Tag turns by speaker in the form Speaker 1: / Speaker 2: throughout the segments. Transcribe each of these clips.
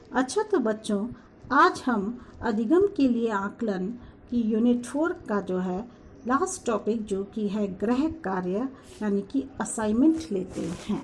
Speaker 1: अच्छा तो बच्चों, आज हम अधिगम के लिए आकलन की यूनिट 4 का जो है लास्ट टॉपिक जो कि है गृह कार्य यानी कि असाइनमेंट लेते हैं।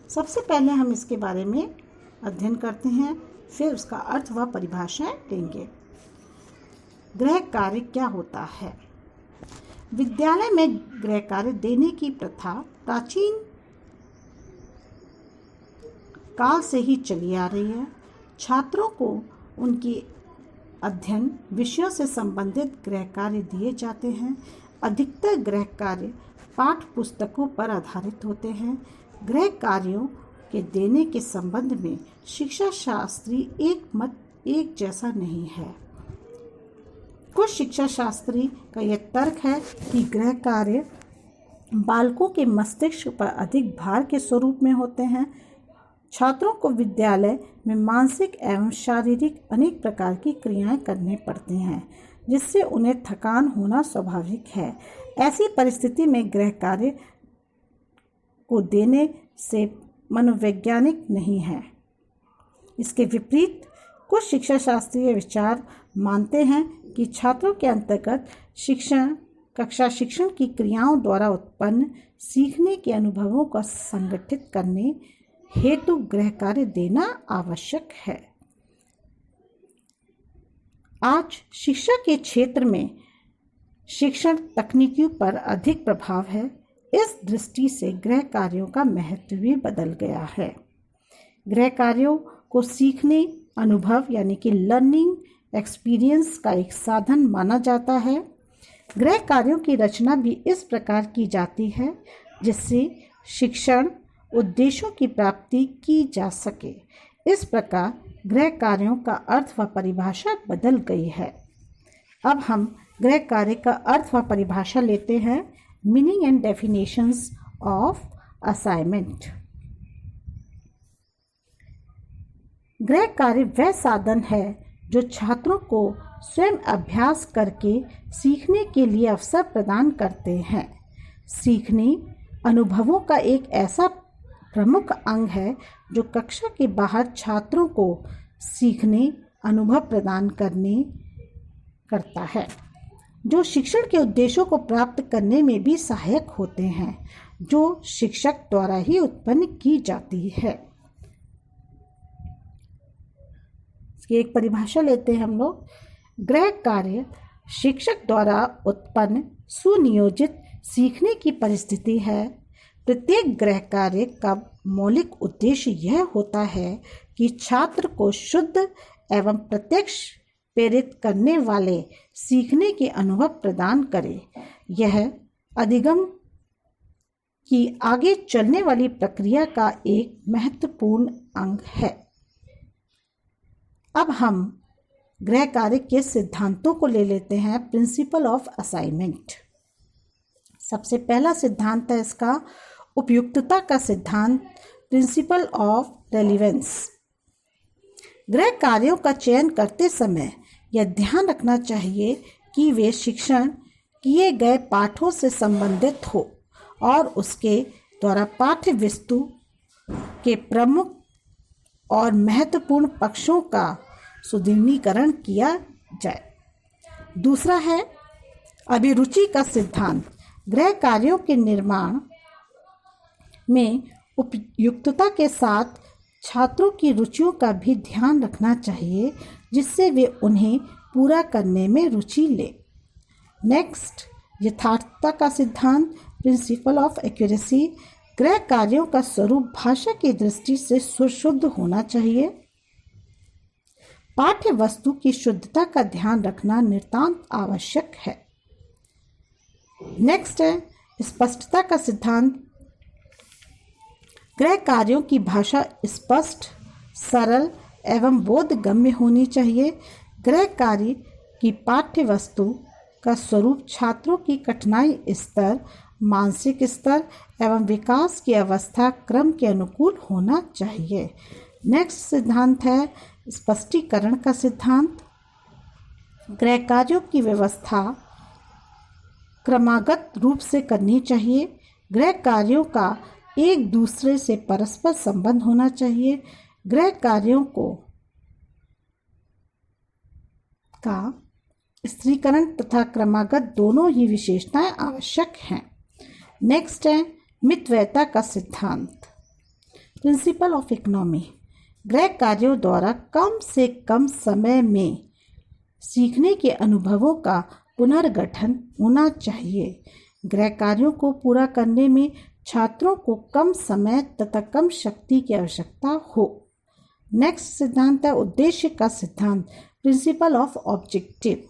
Speaker 1: सबसे पहले हम इसके बारे में अध्ययन करते हैं, फिर उसका अर्थ व परिभाषाएं लेंगे। गृह कार्य क्या होता है? विद्यालय में गृह कार्य देने की प्रथा प्राचीन काल से ही चली आ रही है। छात्रों को उनके अध्ययन विषयों से संबंधित गृह कार्य दिए जाते हैं। अधिकतर गृह कार्य पाठ्य पुस्तकों पर आधारित होते हैं। गृह कार्यों के देने के संबंध में शिक्षा शास्त्री एक जैसा नहीं है। कुछ शिक्षा शास्त्री का यह तर्क है कि गृह कार्य बालकों के मस्तिष्क पर अधिक भार के स्वरूप में होते हैं। छात्रों को विद्यालय में मानसिक एवं शारीरिक अनेक प्रकार की क्रियाएं करनी पड़ती हैं, जिससे उन्हें थकान होना स्वाभाविक है। ऐसी परिस्थिति में गृह कार्य को देने से मनोवैज्ञानिक नहीं है। इसके विपरीत कुछ शिक्षा शास्त्रीय विचार मानते हैं कि छात्रों के अंतर्गत कक्षा शिक्षण की क्रियाओं द्वारा उत्पन्न सीखने के अनुभवों को संगठित करने हेतु गृह कार्य देना आवश्यक है। आज शिक्षा के क्षेत्र में शिक्षण तकनीकियों पर अधिक प्रभाव है। इस दृष्टि से गृह कार्यों का महत्व भी बदल गया है। गृह कार्यों को सीखने अनुभव यानी कि लर्निंग एक्सपीरियंस का एक साधन माना जाता है। गृह कार्यों की रचना भी इस प्रकार की जाती है जिससे शिक्षण उद्देश्यों की प्राप्ति की जा सके। इस प्रकार गृह कार्यों का अर्थ व परिभाषा बदल गई है। अब हम गृह कार्य का अर्थ व परिभाषा लेते हैं। Meaning and definitions of assignment. गृह कार्य वह साधन है जो छात्रों को स्वयं अभ्यास करके सीखने के लिए अवसर प्रदान करते हैं। सीखने अनुभवों का एक ऐसा प्रमुख अंग है जो कक्षा के बाहर छात्रों को सीखने अनुभव प्रदान करता है, जो शिक्षण के उद्देश्यों को प्राप्त करने में भी सहायक होते हैं, जो शिक्षक द्वारा ही उत्पन्न की जाती है। इसकी एक परिभाषा लेते हैं हम लोग। गृह कार्य शिक्षक द्वारा उत्पन्न सुनियोजित सीखने की परिस्थिति है। प्रत्येक गृह कार्य का मौलिक उद्देश्य यह होता है कि छात्र को शुद्ध एवं प्रत्यक्ष प्रेरित करने वाले सीखने के अनुभव प्रदान करे। यह अधिगम की आगे चलने वाली प्रक्रिया का एक महत्वपूर्ण अंग है। अब हम गृह कार्य के सिद्धांतों को ले लेते हैं। Principle of assignment. सबसे पहला सिद्धांत है इसका उपयुक्तता का सिद्धांत, प्रिंसिपल ऑफ रेलिवेंस। गृह कार्यों का चयन करते समय यह ध्यान रखना चाहिए कि वे शिक्षण किए गए पाठों से संबंधित हो और उसके द्वारा पाठ्य वस्तु के प्रमुख और महत्वपूर्ण पक्षों का सुदृढ़ीकरण किया जाए। दूसरा है अभिरुचि का सिद्धांत। गृह कार्यों के निर्माण में उपयुक्तता के साथ छात्रों की रुचियों का भी ध्यान रखना चाहिए, जिससे वे उन्हें पूरा करने में रुचि लें। नेक्स्ट, यथार्थता का सिद्धांत, प्रिंसिपल ऑफ एक्यूरेसी। गृह कार्यों का स्वरूप भाषा की दृष्टि से सुशुद्ध होना चाहिए। पाठ्य वस्तु की शुद्धता का ध्यान रखना नितांत आवश्यक है। नेक्स्ट है स्पष्टता का सिद्धांत। गृह कार्यों की भाषा स्पष्ट, सरल एवं बोधगम्य होनी चाहिए। गृह कार्य की पाठ्य वस्तु का स्वरूप छात्रों की कठिनाई स्तर, मानसिक स्तर एवं विकास की अवस्था क्रम के अनुकूल होना चाहिए। नेक्स्ट सिद्धांत है स्पष्टीकरण का सिद्धांत। गृह कार्यों की व्यवस्था क्रमागत रूप से करनी चाहिए। गृह कार्यों का एक दूसरे से परस्पर संबंध होना चाहिए। गृह कार्यों को का स्त्रीकरण तथा क्रमागत दोनों ही विशेषताएं आवश्यक हैं। नेक्स्ट है मितव्ययता का सिद्धांत, प्रिंसिपल ऑफ इकोनॉमी। गृह कार्यों द्वारा कम से कम समय में सीखने के अनुभवों का पुनर्गठन होना चाहिए। गृह कार्यों को पूरा करने में छात्रों को कम समय तथा कम शक्ति की आवश्यकता हो। नेक्स्ट सिद्धांत है उद्देश्य का सिद्धांत, प्रिंसिपल ऑफ ऑब्जेक्टिव।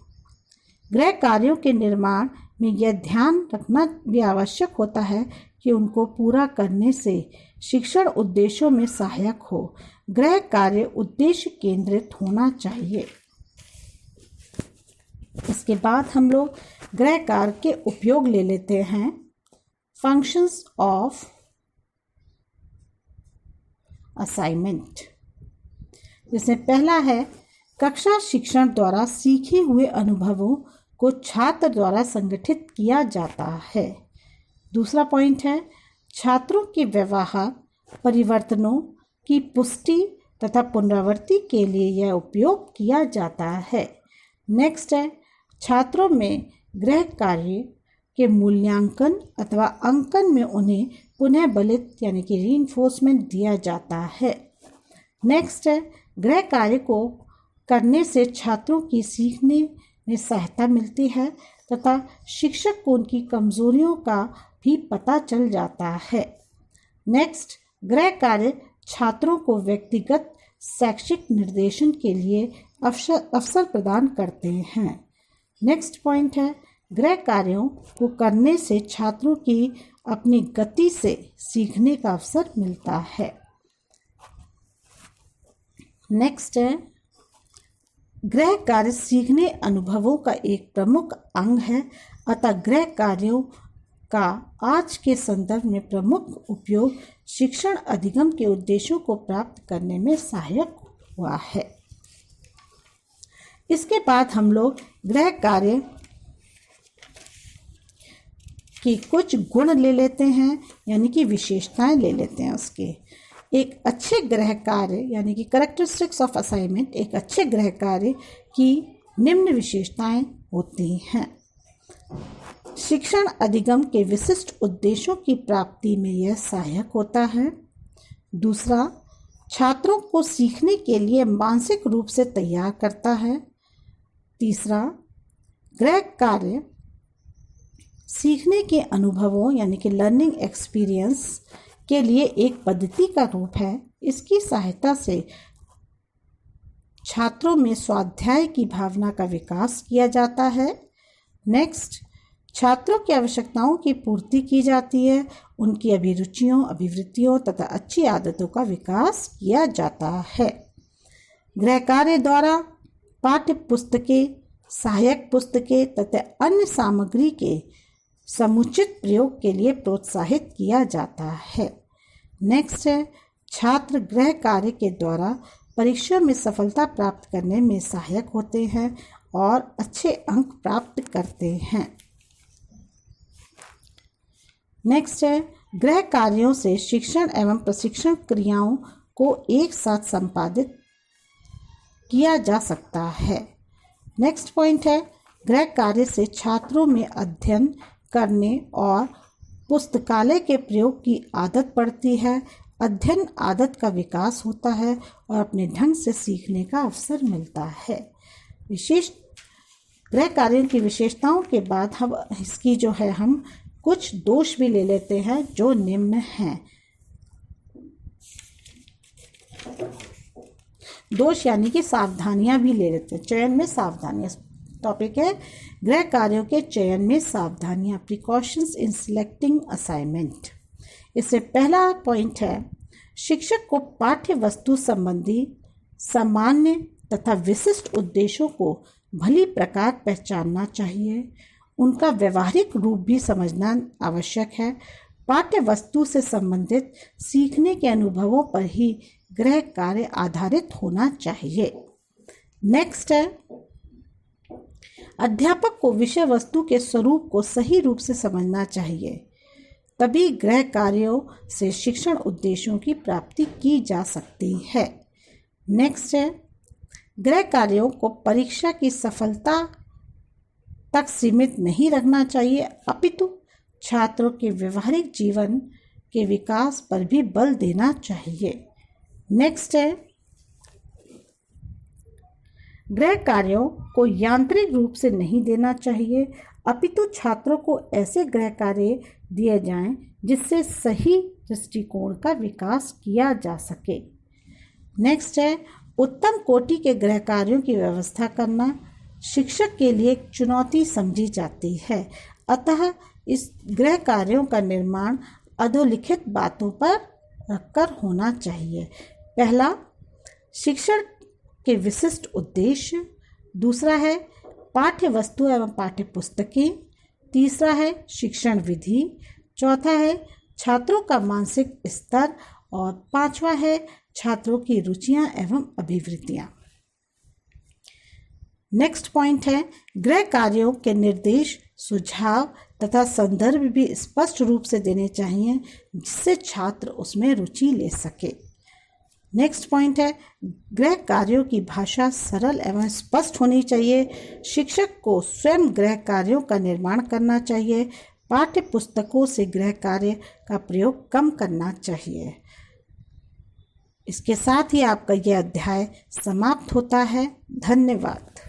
Speaker 1: गृह कार्यों के निर्माण में यह ध्यान रखना भी आवश्यक होता है कि उनको पूरा करने से शिक्षण उद्देश्यों में सहायक हो। गृह कार्य उद्देश्य केंद्रित होना चाहिए। इसके बाद हम लोग गृह कार्य के उपयोग ले लेते हैं। फंक्शंस ऑफ असाइनमेंट, जिसमें पहला है कक्षा शिक्षण द्वारा सीखे हुए अनुभवों को छात्र द्वारा संगठित किया जाता है। दूसरा पॉइंट है छात्रों के व्यवहार परिवर्तनों की पुष्टि तथा पुनरावृत्ति के लिए यह उपयोग किया जाता है। नेक्स्ट है छात्रों में गृह कार्य के मूल्यांकन अथवा अंकन में उन्हें पुनः बलित यानी कि रीइंफोर्समेंट दिया जाता है। नेक्स्ट है गृह कार्य को करने से छात्रों की सीखने में सहायता मिलती है तथा शिक्षक को उनकी कमजोरियों का भी पता चल जाता है। नेक्स्ट गृह कार्य छात्रों को व्यक्तिगत शैक्षिक निर्देशन के लिए अवसर प्रदान करते हैं। नेक्स्ट पॉइंट है गृह कार्यों को करने से छात्रों की अपनी गति से सीखने का अवसर मिलता है। नेक्स्ट है गृह कार्य सीखने अनुभवों का एक प्रमुख अंग है, अतः गृह कार्यों का आज के संदर्भ में प्रमुख उपयोग शिक्षण अधिगम के उद्देश्यों को प्राप्त करने में सहायक हुआ है। इसके बाद हम लोग गृह कार्य की कुछ गुण ले लेते हैं, यानी कि विशेषताएं ले लेते हैं उसके। एक अच्छे गृह कार्य यानी कि कैरेक्टरिस्टिक्स ऑफ असाइनमेंट, एक अच्छे गृह कार्य की निम्न विशेषताएं होती हैं। शिक्षण अधिगम के विशिष्ट उद्देश्यों की प्राप्ति में यह सहायक होता है। दूसरा, छात्रों को सीखने के लिए मानसिक रूप से तैयार करता है। तीसरा, गृह कार्य सीखने के अनुभवों यानी कि लर्निंग एक्सपीरियंस के लिए एक पद्धति का रूप है। इसकी सहायता से छात्रों में स्वाध्याय की भावना का विकास किया जाता है। नेक्स्ट, छात्रों की आवश्यकताओं की पूर्ति की जाती है, उनकी अभिरुचियों, अभिवृत्तियों तथा अच्छी आदतों का विकास किया जाता है। गृह कार्य द्वारा पाठ्य पुस्तकें, सहायक पुस्तकें तथा अन्य सामग्री के समुचित प्रयोग के लिए प्रोत्साहित किया जाता है। नेक्स्ट है, छात्र गृह कार्य के द्वारा परीक्षा में सफलता प्राप्त करने में सहायक होते हैं और अच्छे अंक प्राप्त करते हैं। नेक्स्ट है, गृह कार्यों से शिक्षण एवं प्रशिक्षण क्रियाओं को एक साथ संपादित किया जा सकता है। नेक्स्ट पॉइंट है, गृह कार्य से छात्रों में अध्ययन करने और पुस्तकालय के प्रयोग की आदत पड़ती है। अध्ययन आदत का विकास होता है और अपने ढंग से सीखने का अवसर मिलता है। विशेष गृह कार्यों की विशेषताओं के बाद हम इसकी जो है हम कुछ दोष भी ले लेते हैं जो निम्न हैं। दोष यानी कि सावधानियां भी ले लेते हैं। चयन में सावधानियां टॉपिक है, गृह कार्यों के चयन में सावधानियां, प्रिकॉशंस इन सिलेक्टिंग असाइनमेंट। इससे पहला पॉइंट है, शिक्षक को पाठ्य वस्तु संबंधी सामान्य तथा विशिष्ट उद्देश्यों को भली प्रकार पहचानना चाहिए। उनका व्यवहारिक रूप भी समझना आवश्यक है। पाठ्य वस्तु से संबंधित सीखने के अनुभवों पर ही गृह कार्य आधारित होना चाहिए। नेक्स्ट है, अध्यापक को विषय वस्तु के स्वरूप को सही रूप से समझना चाहिए, तभी गृह कार्यों से शिक्षण उद्देश्यों की प्राप्ति की जा सकती है। नेक्स्ट है, गृह कार्यों को परीक्षा की सफलता तक सीमित नहीं रखना चाहिए, अपितु छात्रों के व्यवहारिक जीवन के विकास पर भी बल देना चाहिए। नेक्स्ट है, गृह कार्यों को यांत्रिक रूप से नहीं देना चाहिए, अपितु छात्रों को ऐसे गृह कार्य दिए जाएं जिससे सही दृष्टिकोण का विकास किया जा सके। नेक्स्ट है, उत्तम कोटि के गृह कार्यों की व्यवस्था करना शिक्षक के लिए एक चुनौती समझी जाती है, अतः इस गृह कार्यों का निर्माण अधोलिखित बातों पर रखकर होना चाहिए। पहला, शिक्षण के विशिष्ट उद्देश्य। दूसरा है पाठ्य वस्तु एवं पाठ्य पुस्तकें। तीसरा है शिक्षण विधि। चौथा है छात्रों का मानसिक स्तर। और पांचवा है छात्रों की रुचियां एवं अभिवृत्तियां। नेक्स्ट पॉइंट है, गृह कार्यों के निर्देश, सुझाव तथा संदर्भ भी स्पष्ट रूप से देने चाहिए जिससे छात्र उसमें रुचि ले सके। नेक्स्ट पॉइंट है, गृह कार्यों की भाषा सरल एवं स्पष्ट होनी चाहिए। शिक्षक को स्वयं गृह कार्यों का निर्माण करना चाहिए। पाठ्य पुस्तकों से गृह कार्य का प्रयोग कम करना चाहिए। इसके साथ ही आपका यह अध्याय समाप्त होता है। धन्यवाद।